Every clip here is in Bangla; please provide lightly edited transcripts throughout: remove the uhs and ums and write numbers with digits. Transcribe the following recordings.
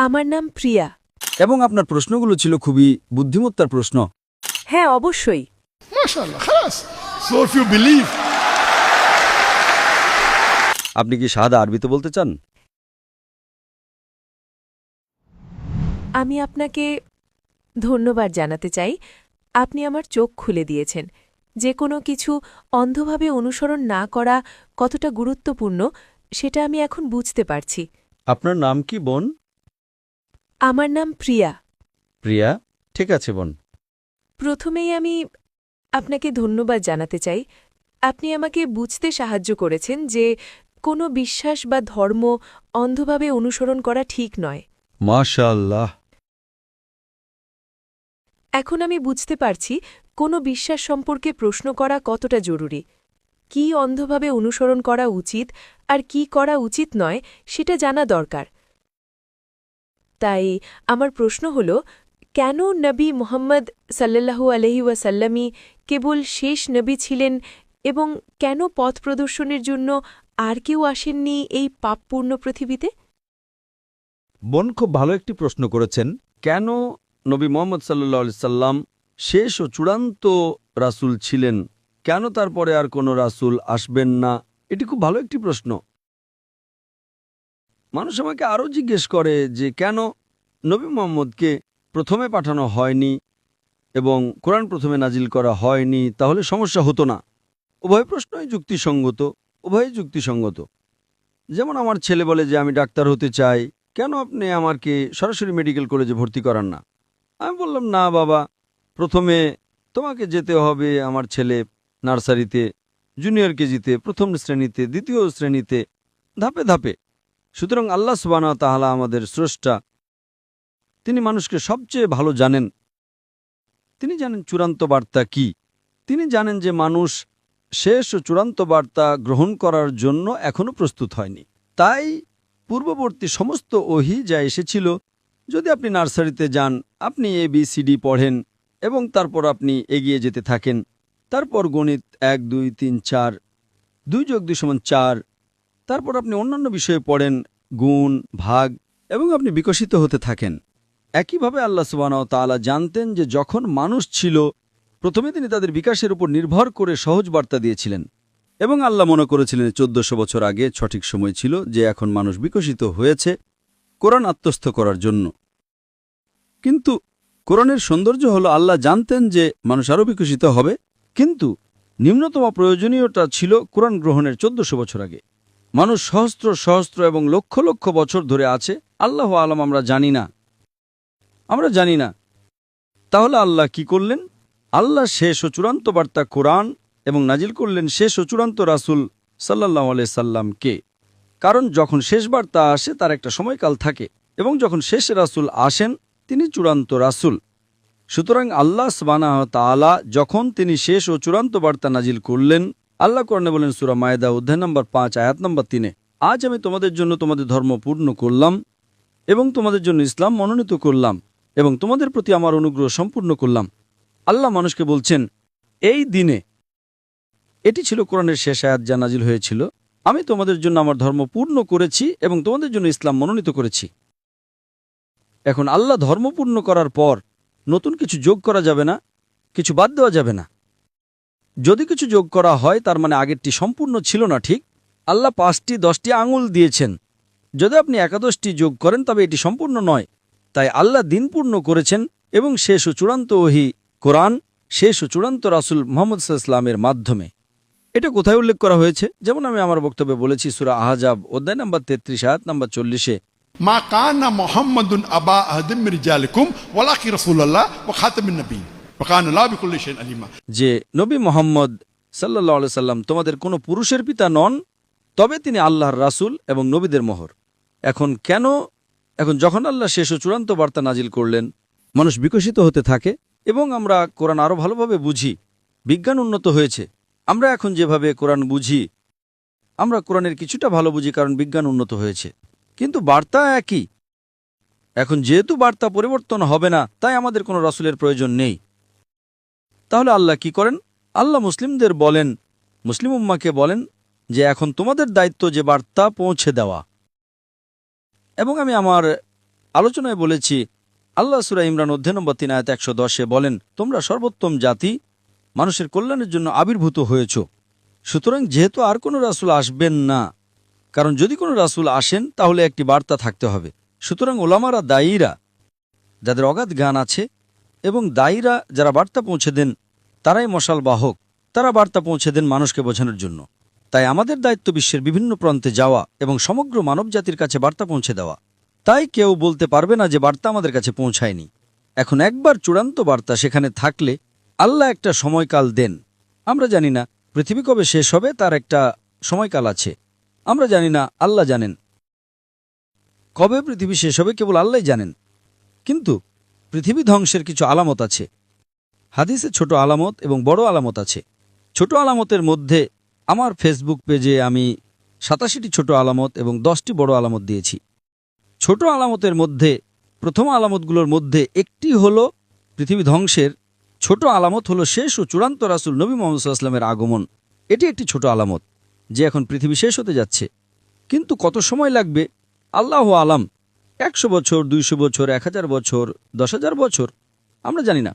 আমার নাম প্রিয়া। এবং আপনার প্রশ্নগুলো ছিল খুবই বুদ্ধিমত্তার প্রশ্ন। হ্যাঁ, অবশ্যই। MashaAllah, khalas. So if you believe, আপনি কি শাহাদা আরবিতে বলতে চান? আমি আপনাকে ধন্যবাদ জানাতে চাই। আপনি আমার চোখ খুলে দিয়েছেন। যে কোনো কিছু অন্ধভাবে অনুসরণ না করা কতটা গুরুত্বপূর্ণ সেটা আমি এখন বুঝতে পারছি। আপনার নাম কি বোন? আমার নাম প্রিয়া। প্রিয়া, ঠিক আছে বোন। প্রথমেই আমি আপনাকে ধন্যবাদ জানাতে চাই। আপনি আমাকে বুঝতে সাহায্য করেছেন যে কোনো বিশ্বাস বা ধর্ম অন্ধভাবে অনুসরণ করা ঠিক নয়। মাশাআল্লাহ। এখন আমি বুঝতে পারছি কোনো বিশ্বাস সম্পর্কে প্রশ্ন করা কতটা জরুরি। কি অন্ধভাবে অনুসরণ করা উচিত আর কি করা উচিত নয় সেটা জানা দরকার। তাই আমার প্রশ্ন হল, কেন নবী মুহাম্মদ সাল্লাল্লাহু আলাইহি ওয়াসাল্লামই কেবল শেষ নবী ছিলেন এবং কেন পথ প্রদর্শনের জন্য আর কেউ আসেননি এই পাপপূর্ণ পৃথিবীতে? বোন খুব ভালো একটি প্রশ্ন করেছেন। কেন নবী মুহাম্মদ সাল্লাল্লাহু আলাইহি সাল্লাম শেষ ও চূড়ান্ত রাসূল ছিলেন, কেন তারপরে আর কোনো রাসূল আসবেন না? এটি খুব ভালো একটি প্রশ্ন। মানুষ আমাকে আরও জিজ্ঞেস করে যে কেন নবী মুহাম্মদকে প্রথমে পাঠানো হয়নি এবং কোরআন প্রথমে নাজিল করা হয়নি, তাহলে সমস্যা হতো না। উভয় প্রশ্নই যুক্তিসঙ্গত, উভয়ই যুক্তিসঙ্গত। যেমন আমার ছেলে বলে যে আমি ডাক্তার হতে চাই, কেন আপনি আমাকে সরাসরি মেডিকেল কলেজে ভর্তি করান না? আমি বললাম, না বাবা, প্রথমে তোমাকে যেতে হবে আমার ছেলে নার্সারিতে, জুনিয়র কেজিতে, প্রথম শ্রেণীতে, দ্বিতীয় শ্রেণীতে, ধাপে ধাপে। সুতরাং আল্লাহ সুবহানাহু ওয়া তাআলা আমাদের স্রষ্টা, তিনি মানুষকে সবচেয়ে ভালো জানেন। তিনি জানেন চূড়ান্ত বার্তা কি। তিনি জানেন যে মানুষ শেষ ও চূড়ান্ত বার্তা গ্রহণ করার জন্য এখনও প্রস্তুত হয়নি। তাই পূর্ববর্তী সমস্ত ওহী যা এসেছিল, যদি আপনি নার্সারিতে যান, আপনি ABCD পড়েন এবং তারপর আপনি এগিয়ে যেতে থাকেন, তারপর গণিত 1 2 3 4, 2 + 2 = 4, তারপর আপনি অন্যান্য বিষয়ে পড়েন, গুণ, ভাগ, এবং আপনি বিকশিত হতে থাকেন। একইভাবে আল্লাহ সুবহানাহু ওয়া তাআলা জানতেন যে যখন মানুষ ছিল, প্রথমে তিনি তাদের বিকাশের উপর নির্ভর করে সহজ বার্তা দিয়েছিলেন এবং আল্লাহ মনে করেছিলেন 1400 বছর আগে সঠিক সময় ছিল যে এখন মানুষ বিকশিত হয়েছে কোরআন আত্মস্থ করার জন্য। কিন্তু কোরআনের সৌন্দর্য হলো আল্লাহ জানতেন যে মানুষ আরও বিকশিত হবে, কিন্তু নিম্নতম প্রয়োজনীয়তা ছিল কোরআন গ্রহণের 1400 বছর আগে। মানুষ সহস্র সহস্র এবং লক্ষ লক্ষ বছর ধরে আছে, আল্লাহ আলম আমরা জানি না। তাহলে আল্লাহ কি করলেন? আল্লাহ শেষ ও চূড়ান্ত বার্তা কোরআন এবং নাজিল করলেন শেষ ও চূড়ান্ত রাসূল সাল্লাল্লাহু আলাইহি সাল্লামকে। কারণ যখন শেষ বার্তা আসে তার একটা সময়কাল থাকে, এবং যখন শেষ রাসূল আসেন তিনি চূড়ান্ত রাসূল। সুতরাং আল্লাহ সুবহানাহু ওয়া তাআলা যখন তিনি শেষ ও চূড়ান্ত বার্তা নাজিল করলেন, আল্লাহ কোরআনে বলেন সূরা মায়েদা অধ্যায় নম্বর 5 আয়াত নম্বর 3, আজ আমি তোমাদের জন্য তোমাদের ধর্ম পূর্ণ করলাম এবং তোমাদের জন্য ইসলাম মনোনীত করলাম এবং তোমাদের প্রতি আমার অনুগ্রহ সম্পূর্ণ করলাম। আল্লাহ মানুষকে বলছেন এই দিনে, এটি ছিল কোরআনের শেষ আয়াত যা নাজিল হয়েছিল, আমি তোমাদের জন্য আমার ধর্ম পূর্ণ করেছি এবং তোমাদের জন্য ইসলাম মনোনীত করেছি। এখন আল্লাহ ধর্ম পূর্ণ করার পর নতুন কিছু যোগ করা যাবে না, কিছু বাদ দেওয়া যাবে না। যদি কিছু যোগ করা হয় তার মানে আগেরটি সম্পূর্ণ ছিল না। ঠিক আল্লাহ 5টি 10টি আঙুল দিয়েছেন, যদি আপনি 11টি যোগ করেন তবে এটি সম্পূর্ণ নয়। তাই আল্লাহ দিন পূর্ণ করেছেন এবং শেষ ও চূড়ান্ত ওহী কোরআন, শেষ ও চূড়ান্ত রাসূল মুহাম্মদ সাল্লাল্লাহু আলাইহি ওয়াসাল্লামের মাধ্যমে। এটা কোথায় উল্লেখ করা হয়েছে? যেমন আমি আমার বক্তব্যে বলেছি সূরা আহজাব অধ্যায় নম্বর 33 আয়াত নম্বর 40-এ, মা কানা মুহাম্মাদুন আবা আহাদিম মিন রিজালিকুম ওয়ালাকি রাসূলুল্লাহ ওয়া খাতামুন নবিয়্যিন ওয়া কানা আল্লাহু বিকুল্লি শাইইন আলিমা। যে নবী মুহাম্মদ সাল্লাল্লাহু আলাইহি সাল্লাম তোমাদের কোনো পুরুষের পিতা নন, তবে তিনি আল্লাহর রাসূল এবং নবীদের মোহর। এখন যখন আল্লাহ শেষ ও চূড়ান্ত বার্তা নাজিল করলেন, মানুষ বিকশিত হতে থাকে এবং আমরা কোরআন আরও ভালোভাবে বুঝি। বিজ্ঞান উন্নত হয়েছে, আমরা এখন যেভাবে কোরআন বুঝি, আমরা কোরআনের কিছুটা ভালো বুঝি কারণ বিজ্ঞান উন্নত হয়েছে, কিন্তু বার্তা একই। এখন যেহেতু বার্তা পরিবর্তন হবে না, তাই আমাদের কোনো রাসূলের প্রয়োজন নেই। তাহলে আল্লাহ কি করেন? আল্লাহ মুসলিমদের বলেন, মুসলিম উম্মাহকে বলেন যে এখন তোমাদের দায়িত্ব যে বার্তা পৌঁছে দেওয়া। এবং আমি আমার আলোচনায় বলেছি আল্লাহ সূরা ইমরান অধ্যায় নম্বর 3 আয়াত 110-এ বলেন, তোমরা সর্বোত্তম জাতি, মানুষের কল্যাণের জন্য আবির্ভূত হয়েছ। সুতরাং যেহেতু আর কোনো রাসূল আসবেন না, কারণ যদি কোনো রাসূল আসেন তাহলে একটি বার্তা থাকতে হবে। সুতরাং ওলামারা, দায়ীরা, যাদের অগাধ জ্ঞান আছে, এবং দায়ীরা যারা বার্তা পৌঁছে দেন, তারাই মশাল বাহক। তারা বার্তা পৌঁছে দেন মানুষকে বোঝানোর জন্য। তাই আমাদের দায়িত্ব বিশ্বের বিভিন্ন প্রান্তে যাওয়া এবং সমগ্র মানবজাতির কাছে বার্তা পৌঁছে দেওয়া। তাই কেউ বলতে পারবে না যে বার্তা আমাদের কাছে পৌঁছায়নি। এখন একবার চূড়ান্ত বার্তা সেখানে থাকলে আল্লাহ একটা সময়কাল দেন। আমরা জানি না পৃথিবী কবে শেষ হবে, তার একটা সময়কাল আছে। আমরা জানি না, আল্লাহ জানেন। কবে পৃথিবী শেষ হবে কেবল আল্লাহই জানেন। কিন্তু পৃথিবী ধ্বংসের কিছু আলামত আছে। হাদিসে ছোট আলামত এবং বড় আলামত আছে। ছোট আলামতের মধ্যে আমার ফেসবুক পেজে আমি 87টি ছোট আলামত এবং 10টি বড় আলামত দিয়েছি। ছোট আলামতের মধ্যে প্রথম আলামতগুলোর মধ্যে একটি হলো পৃথিবী ধ্বংসের। ছোট আলামত হলো শেষ ও চূড়ান্ত রাসূল নবী মুহাম্মদ সাল্লাল্লাহু আলাইহি ওয়াসাল্লামের আগমন। এটি একটি ছোট আলামত যে এখন পৃথিবী শেষ হতে যাচ্ছে। কিন্তু কত সময় লাগবে আল্লাহু আলাম। 100 বছর, 200 বছর, 1000 বছর, 10,000 বছর, আমরা জানি না।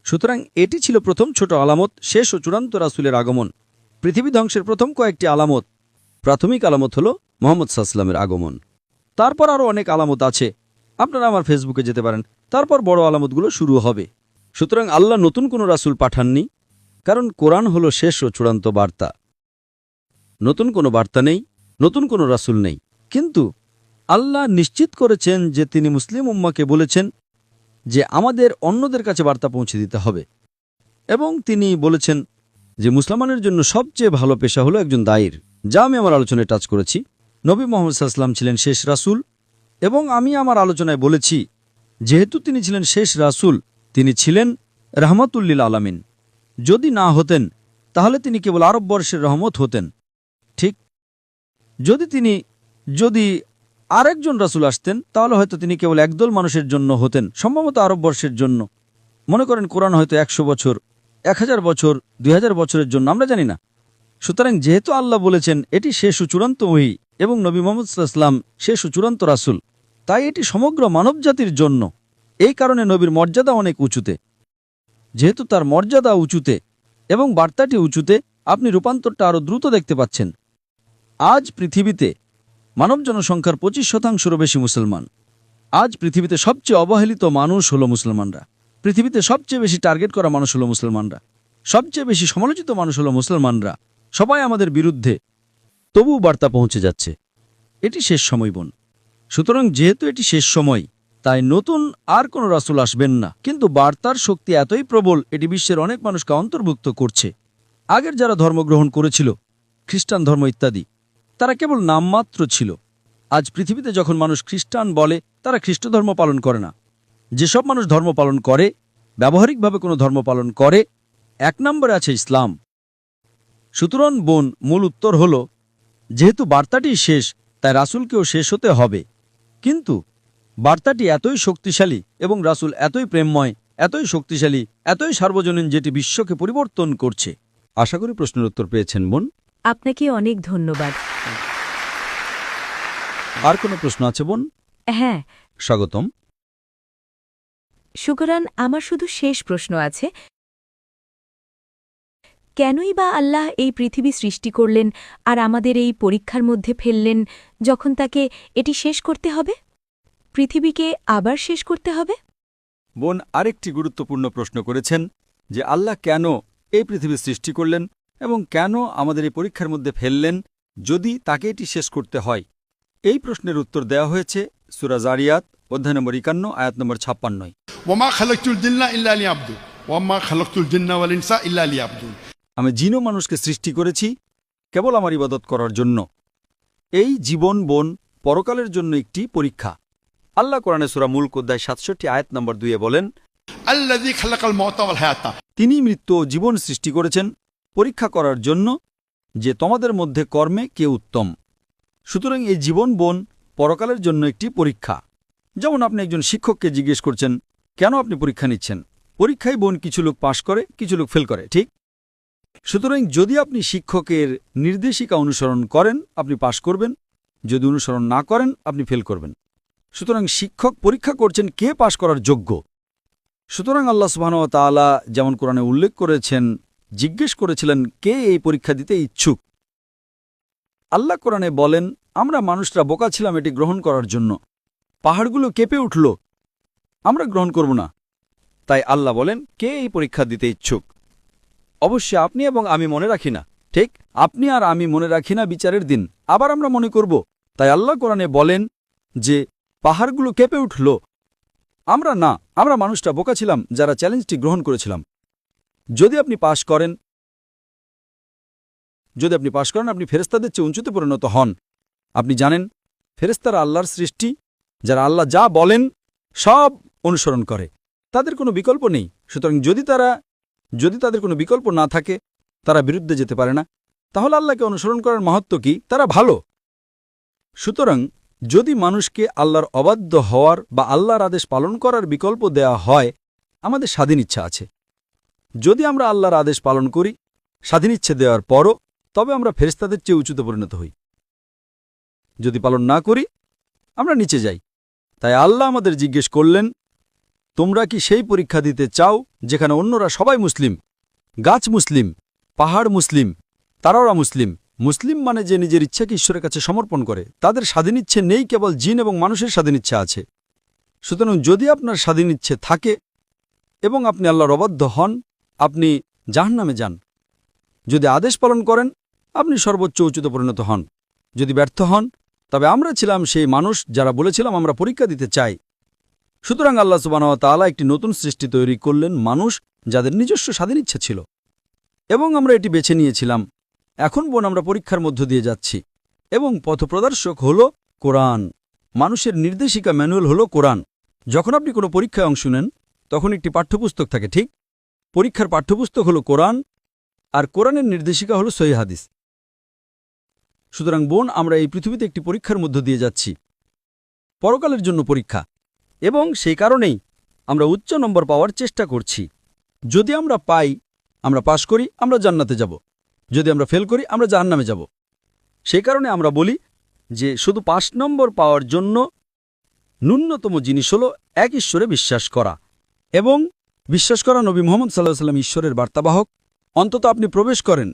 সুতরাং এটি ছিল প্রথম ছোট আলামত, শেষ ও চূড়ান্ত রাসূলের আগমন। পৃথিবী ধ্বংসের প্রথম কয়েকটি আলামত, প্রাথমিক আলামত হলো মুহাম্মদ সাল্লাল্লাহু আলাইহি ওয়াসাল্লামের আগমন। তারপর আরও অনেক আলামত আছে, আপনারা আমার ফেসবুকে যেতে পারেন। তারপর বড় আলামতগুলো শুরু হবে। সুতরাং আল্লাহ নতুন কোনো রাসূল পাঠাননি, কারণ কোরআন হলো শেষ ও চূড়ান্ত বার্তা। নতুন কোনো বার্তা নেই, নতুন কোনো রাসূল নেই। কিন্তু আল্লাহ নিশ্চিত করেছেন যে তিনি মুসলিম উম্মাহকে বলেছেন যে আমাদের অন্যদের কাছে বার্তা পৌঁছে দিতে হবে। এবং তিনি বলেছেন যে মুসলমানের জন্য সবচেয়ে ভালো পেশা হলো একজন দায়ীর, যা আমি আমার আলোচনায় টাচ করেছি। নবী মুহাম্মদ সাল্লাল্লাহু আলাইহি ওয়াসাল্লাম ছিলেন শেষ রাসূল, এবং আমি আমার আলোচনায় বলেছি যেহেতু তিনি ছিলেন শেষ রাসূল, তিনি ছিলেন রাহমাতুল লিল আলামিন। যদি না হতেন তাহলে তিনি কেবল আরব বর্ষের রহমত হতেন। ঠিক, যদি আরেকজন রাসূল আসতেন তাহলে হয়তো তিনি কেবল একদল মানুষের জন্য হতেন, সম্ভবত আরব বর্ষের জন্য। মনে করেন কোরআন হয়তো 100 বছর, 1000 বছর, 2000 বছরের জন্য, আমরা জানি না। সুতরাং যেহেতু আল্লাহ বলেছেন এটি শেষ ও চূড়ান্ত ওহী এবং নবী মুহাম্মদ সাল্লাল্লাহু আলাইহি ওয়াসাল্লাম শেষ ও চূড়ান্ত রাসূল, তাই এটি সমগ্র মানবজাতির জন্য। এই কারণে নবীর মর্যাদা অনেক উঁচুতে। যেহেতু তার মর্যাদা উঁচুতে এবং বার্তাটি উঁচুতে, আপনি রূপান্তরটা আরও দ্রুত দেখতে পাচ্ছেন। আজ পৃথিবীতে মানব জনসংখ্যার 25%-রও বেশি মুসলমান। আজ পৃথিবীতে সবচেয়ে অবহেলিত মানুষ হলো মুসলমানরা। পৃথিবীতে সবচেয়ে বেশি টার্গেট করা মানুষ হলো মুসলমানরা। সবচেয়ে বেশি সমালোচিত মানুষ হলো মুসলমানরা। সবাই আমাদের বিরুদ্ধে, তবুও বার্তা পৌঁছে যাচ্ছে। এটি শেষ সময় বোন। সুতরাং যেহেতু এটি শেষ সময়, তাই নতুন আর কোনো রাসূল আসবেন না। কিন্তু বার্তার শক্তি এতই প্রবল, এটি বিশ্বের অনেক মানুষকে অন্তর্ভুক্ত করছে। আগের যারা ধর্মগ্রহণ করেছিল, খ্রিস্টান ধর্ম ইত্যাদি, তারা কেবল নামমাত্র ছিল। আজ পৃথিবীতে যখন মানুষ খ্রিস্টান বলে, তারা খ্রিস্ট ধর্ম পালন করে না। যেসব মানুষ ধর্ম পালন করে, ব্যবহারিকভাবে কোনো ধর্ম পালন করে, 1 নম্বরে আছে ইসলাম। সুতরাং বোন, মূল উত্তর হল যেহেতু বার্তাটি শেষ, তাই রাসূলকেও শেষ হতে হবে। কিন্তু বার্তাটি এতই শক্তিশালী এবং রাসূল এতই প্রেমময়, এতই শক্তিশালী, এতই সার্বজনীন, যেটি বিশ্বকে পরিবর্তন করছে। আশা করি প্রশ্নের উত্তর পেয়েছেন বোন। আপনাকে অনেক ধন্যবাদ। আর কোনো প্রশ্ন আছে বোন? হ্যাঁ, স্বাগতম। শুকরান। আমার শুধু শেষ প্রশ্ন আছে, কেনই বা আল্লাহ এই পৃথিবী সৃষ্টি করলেন আর আমাদের এই পরীক্ষার মধ্যে ফেললেন, যখন তাকে এটি শেষ করতে হবে? পৃথিবীকে আবার শেষ করতে হবে? বোন আরেকটি গুরুত্বপূর্ণ প্রশ্ন করেছেন যে আল্লাহ কেন এই পৃথিবী সৃষ্টি করলেন এবং কেন আমাদের এই পরীক্ষার মধ্যে ফেললেন যদি তাকে এটি শেষ করতে হয়। এই প্রশ্নের উত্তর দেওয়া হয়েছে সূরা যারিয়াত অধ্যায় নম্বর 51 আয়াত নম্বর 56। ওয়ামা খালাকতুল জিন্না ইল্লা লিয়াবুদুন ওয়ামা খালাকতুল জিন্না ওয়াল ইনসা ইল্লা লিয়াবুদুন। আমি জিন ও মানুষকে সৃষ্টি করেছি কেবল আমার ইবাদত করার জন্য। এই জীবন বোন পরকালের জন্য একটি পরীক্ষা। আল্লাহ কোরআনে সূরা মুলক অধ্যায় 67 আয়াত নম্বর 2 বলেন, আল্লাযী খালাকাল মাউতা ওয়াল হায়াতা। তিনি মৃত্যু ও জীবন সৃষ্টি করেছেন পরীক্ষা করার জন্য যে তোমাদের মধ্যে কর্মে কে উত্তম। সুতরাং এই জীবন বোন পরকালের জন্য একটি পরীক্ষা। যেমন আপনি একজন শিক্ষককে জিজ্ঞেস করছেন কেন আপনি পরীক্ষা নিচ্ছেন। পরীক্ষায় বোন কিছু লোক পাশ করে, কিছু লোক ফেল করে, ঠিক? সুতরাং যদি আপনি শিক্ষকের নির্দেশিকা অনুসরণ করেন, আপনি পাশ করবেন। যদি অনুসরণ না করেন, আপনি ফেল করবেন। সুতরাং শিক্ষক পরীক্ষা করছেন কে পাশ করার যোগ্য। সুতরাং আল্লাহ সুবহানাহু ওয়া তাআলা যেমন কোরআনে উল্লেখ করেছেন, জিজ্ঞেস করেছিলেন কে এই পরীক্ষা দিতে ইচ্ছুক। আল্লাহ কোরআনে বলেন, আমরা মানুষরা বোকা ছিলাম এটি গ্রহণ করার জন্য। পাহাড়গুলো কেঁপে উঠল, আমরা গ্রহণ করব না। তাই আল্লাহ বলেন, কে এই পরীক্ষা দিতে ইচ্ছুক। অবশ্যই আপনি এবং আমি মনে রাখি না, ঠিক আপনি আর আমি মনে রাখি না বিচারের দিন আবার আমরা মনে করব। তাই আল্লাহ কোরআনে বলেন যে পাহাড়গুলো কেঁপে উঠল, আমরা মানুষটা বোকা ছিলাম যারা চ্যালেঞ্জটি গ্রহণ করেছিলাম। যদি আপনি পাশ করেন আপনি ফেরেশতাদের চেয়ে উঁচুতে পরিণত হন। আপনি জানেন ফেরেশতারা আল্লাহর সৃষ্টি, যারা আল্লাহ যা বলেন সব অনুসরণ করে, তাদের কোনো বিকল্প নেই। সুতরাং যদি তাদের কোনো বিকল্প না থাকে, তারা বিরুদ্ধে যেতে পারে না, তাহলে আল্লাহকে অনুসরণ করার মাহাত্ম্য কি? তারা ভালো। সুতরাং যদি মানুষকে আল্লাহর অবাধ্য হওয়ার বা আল্লাহর আদেশ পালন করার বিকল্প দেয়া হয়, আমাদের স্বাধীন ইচ্ছা আছে। যদি আমরা আল্লাহর আদেশ পালন করি স্বাধীন ইচ্ছে দেওয়ার পরও, তবে আমরা ফেরেশতাদের চেয়ে উঁচুতে পরিণত হই। যদি পালন না করি আমরা নিচে যাই। তাই আল্লাহ আমাদের জিজ্ঞেস করলেন, তোমরা কি সেই পরীক্ষা দিতে চাও যেখানে অন্যরা সবাই মুসলিম, গাছ মুসলিম, পাহাড় মুসলিম, তারাওরা মুসলিম। মুসলিম মানে যে নিজের ইচ্ছাকে ঈশ্বরের কাছে সমর্পণ করে, তাদের স্বাধীন ইচ্ছে নেই, কেবল জিন এবং মানুষের স্বাধীন ইচ্ছা আছে। সুতরাং যদি আপনার স্বাধীন ইচ্ছে থাকে এবং আপনি আল্লাহর অবাধ্য হন, আপনি জাহান্নামে যান। যদি আদেশ পালন করেন আপনি সর্বোচ্চ উচ্চতে পরিণত হন। যদি ব্যর্থ হন, তবে আমরা ছিলাম সেই মানুষ যারা বলেছিলাম আমরা পরীক্ষা দিতে চাই। সুতরাং আল্লাহ সুবহানাহু ওয়া তাআলা একটি নতুন সৃষ্টি তৈরি করলেন, মানুষ যাদের নিজস্ব স্বাধীন ইচ্ছা ছিল, এবং আমরা এটি বেছে নিয়েছিলাম। এখন আমরা পরীক্ষার মধ্য দিয়ে যাচ্ছি, এবং পথপ্রদর্শক হল কোরআন। মানুষের নির্দেশিকা ম্যানুয়াল হল কোরআন। যখন আপনি কোনো পরীক্ষায় অংশ নেন তখন একটি পাঠ্যপুস্তক থাকে, ঠিক পরীক্ষার পাঠ্যপুস্তক হল কোরআন, আর কোরআনের নির্দেশিকা হল সহিহ হাদিস। সুতরাং আমরা এই পৃথিবীতে একটি পরীক্ষার মধ্য দিয়ে যাচ্ছি, পরকালের জন্য পরীক্ষা, এবং সেই কারণেই আমরা উচ্চ নম্বর পাওয়ার চেষ্টা করছি। যদি আমরা পাই, আমরা পাশ করি, আমরা জান্নাতে যাব। যদি আমরা ফেল করি, আমরা জাহান্নামে যাব। সেই কারণে আমরা বলি যে শুধু ৫ নম্বর পাওয়ার জন্য ন্যূনতম জিনিস হল এক ঈশ্বরে বিশ্বাস করা, এবং বিশ্বাস করা নবী মুহাম্মদ সাল্লাল্লাহু আলাইহি ওয়াসাল্লাম ঈশ্বরের বার্তাবাহক। অন্তত আপনি প্রবেশ করেন,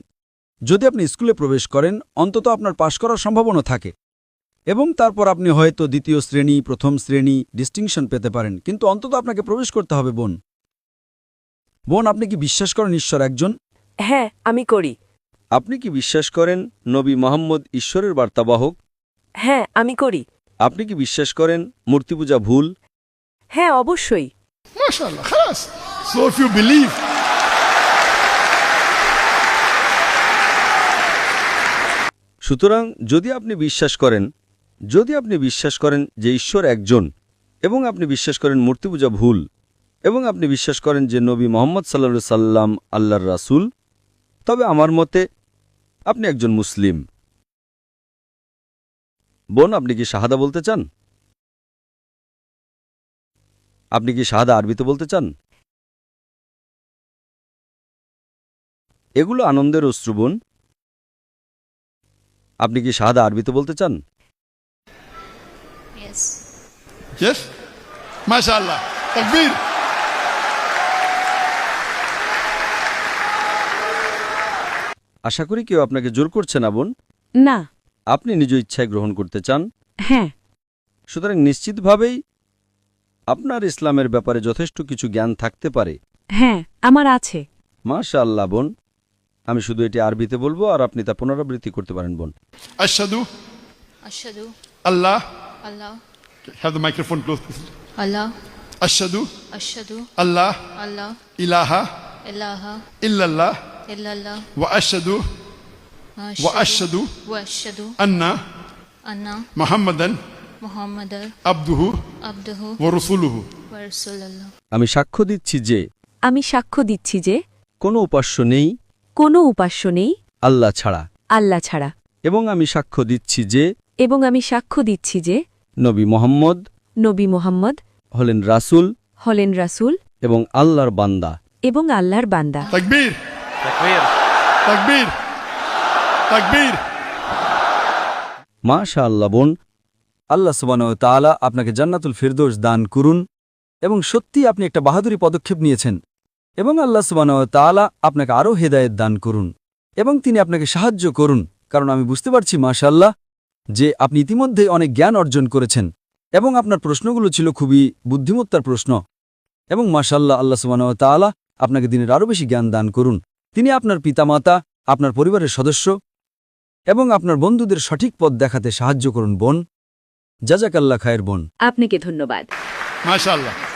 যদি আপনি স্কুলে প্রবেশ করেন, অন্তত আপনার পাশ করার সম্ভাবনা থাকে, এবং তারপর আপনি হয়তো দ্বিতীয় শ্রেণী, প্রথম শ্রেণী ডিস্টিংশন পেতে পারেন, কিন্তু অন্তত আপনাকে প্রবেশ করতে হবে। বোন, আপনি কি বিশ্বাস করেন ঈশ্বর একজন? হ্যাঁ, আমি করি। আপনি কি বিশ্বাস করেন নবী মুহাম্মদ ঈশ্বরের বার্তাবাহক? হ্যাঁ, আমি করি। আপনি কি বিশ্বাস করেন মূর্তি পূজা ভুল? হ্যাঁ, অবশ্যই। MashaAllah, khalas. So if you believe, সুতরাং যদি আপনি বিশ্বাস করেন যে ঈশ্বর একজন, এবং আপনি বিশ্বাস করেন মূর্তি পূজা ভুল, এবং আপনি বিশ্বাস করেন যে নবী মুহাম্মদ সাল্লাল্লাহু আলাইহি সাল্লাম আল্লাহর রাসূল, তবে আমার মতে আপনি একজন মুসলিম। বোন, আপনি কি শাহাদা বলতে চান? আপনি কি শাহাদা আরবিতে বলতে চান? এগুলো আনন্দের অশ্রু বোন। আপনি কি শাহাদা আরবিতে বলতে চান? Yes. yes? MashaAllah. Takbir. আশা করি কেউ আপনাকে জোর করছে না বোন। না। আপনি নিজ ইচ্ছায় গ্রহণ করতে চান। হ্যাঁ। সুতরাং নিশ্চিতভাবেই আপনার ইসলামের ব্যাপারে যথেষ্ট কিছু জ্ঞান থাকতে পারে। হ্যাঁ, আমার আছে। মাশাআল্লাহ বোন, আমি শুধু এটি আরবিতে বলবো আর আপনি তা পুনরাবৃত্তি করতে পারেন বোন। Ashhadu Ashhadu Allah. Allah Have the microphone close, please. Allah Ashhadu Ashhadu Allah Allah ilaha ilaha illallah illallah wa ashhadu wa ashhadu anna anna Muhammadan Muhammadar abduhu abduhu wa rasuluhu. wa rasulullah. আমি সাক্ষ্য দিচ্ছি যে আমি সাক্ষ্য দিচ্ছি যে কোনো উপাস্য নেই কোনো উপাস্য নেই আল্লাহ ছাড়া, আল্লাহ ছাড়া, এবং আমি সাক্ষ্য দিচ্ছি যে নবী মুহাম্মদ হলেন রাসূল এবং আল্লাহর বান্দা। Takbir. Takbir. Takbir. মাশাআল্লাহ বোন, আল্লাহ সুবহানাহু ওয়া তাআলা আপনাকে জান্নাতুল ফিরদৌস দান করুন এবং সত্যি আপনি একটা বাহাদুরি পদক্ষেপ নিয়েছেন এবং আল্লাহ সুবহানাহু ওয়া তাআলা আপনাকে আরও হেদায়েত দান করুন এবং তিনি আপনাকে সাহায্য করুন, কারণ আমি বুঝতে পারছি মাশাআল্লাহ যে আপনি ইতিমধ্যে অনেক জ্ঞান অর্জন করেছেন এবং আপনার প্রশ্নগুলো ছিল খুবই বুদ্ধিমত্তার প্রশ্ন এবং মাশাআল্লাহ আল্লাহ সুবহানাহু ওয়া তাআলা আপনাকে দিনের আরও বেশি জ্ঞান দান করুন। তিনি আপনার পিতামাতা, আপনার পরিবারের সদস্য এবং আপনার বন্ধুদের সঠিক পথ দেখাতে সাহায্য করুন বোন। জাযাকাল্লাহ খায়ের বোন। আপনাকে ধন্যবাদ। MashaAllah.